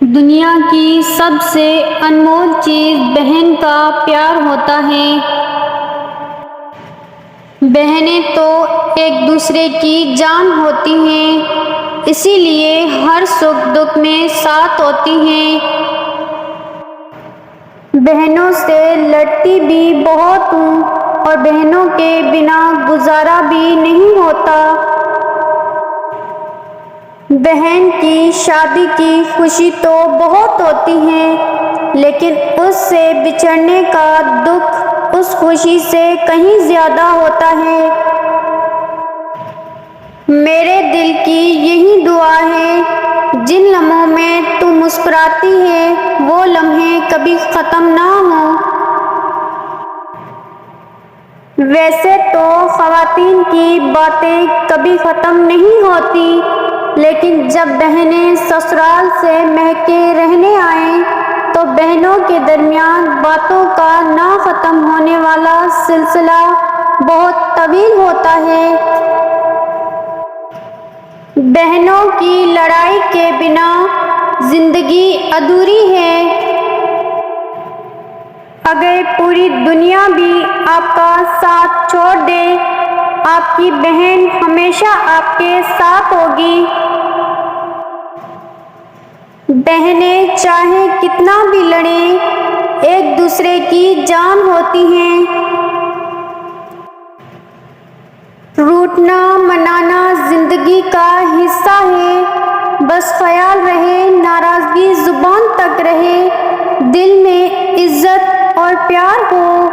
دنیا کی سب سے انمول چیز بہن کا پیار ہوتا ہے۔ بہنیں تو ایک دوسرے کی جان ہوتی ہیں، اسی لیے ہر سکھ دکھ میں ساتھ ہوتی ہیں۔ بہنوں سے لڑتی بھی بہت ہوں اور بہنوں کے بنا گزارا بھی نہیں ہوتا۔ بہن کی شادی کی خوشی تو بہت ہوتی ہے، لیکن اس سے بچھڑنے کا دکھ اس خوشی سے کہیں زیادہ ہوتا ہے۔ میرے دل کی یہی دعا ہے، جن لمحوں میں تو مسکراتی ہے وہ لمحے کبھی ختم نہ ہوں۔ ویسے تو خواتین کی باتیں کبھی ختم نہیں ہوتی، لیکن جب بہنیں سسرال سے مہکے رہنے آئیں تو بہنوں کے درمیان باتوں کا نہ ختم ہونے والا سلسلہ بہت طویل ہوتا ہے۔ بہنوں کی لڑائی کے بنا زندگی ادھوری ہے۔ اگر پوری دنیا بھی آپ کا ساتھ چھوڑ دے، آپ کی بہن ہمیشہ آپ کے ساتھ ہوگی۔ بہنیں چاہے کتنا بھی لڑیں، ایک دوسرے کی جان ہوتی ہیں۔ روٹھنا منانا زندگی کا حصہ ہے، بس خیال رہے ناراضگی زبان تک رہے، دل میں عزت اور پیار ہو۔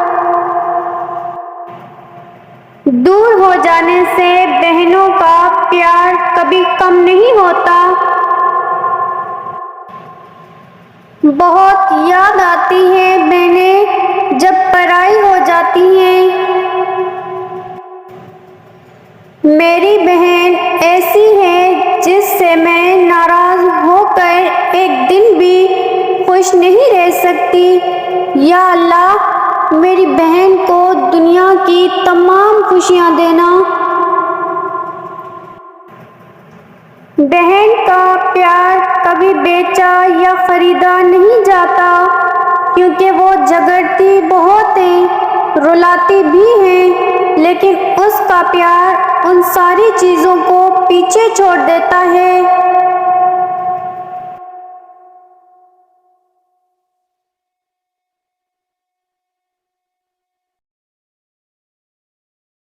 دور ہو جانے سے بہنوں کا پیار کبھی کم نہیں ہوتا۔ بہت یاد آتی ہیں بہنیں جب پرائی ہو جاتی ہیں۔ میری بہن ایسی ہے جس سے میں ناراض ہو کر ایک دن بھی خوش نہیں رہ سکتی۔ یا اللہ میری بہن کو دنیا کی تمام خوشیاں دینا۔ بہن کا پیار کبھی بیچا یا خریدا نہیں جاتا، کیونکہ وہ جھگڑتی بہت ہے، رلاتی بھی ہے، لیکن اس کا پیار ان ساری چیزوں کو پیچھے چھوڑ دیتا ہے۔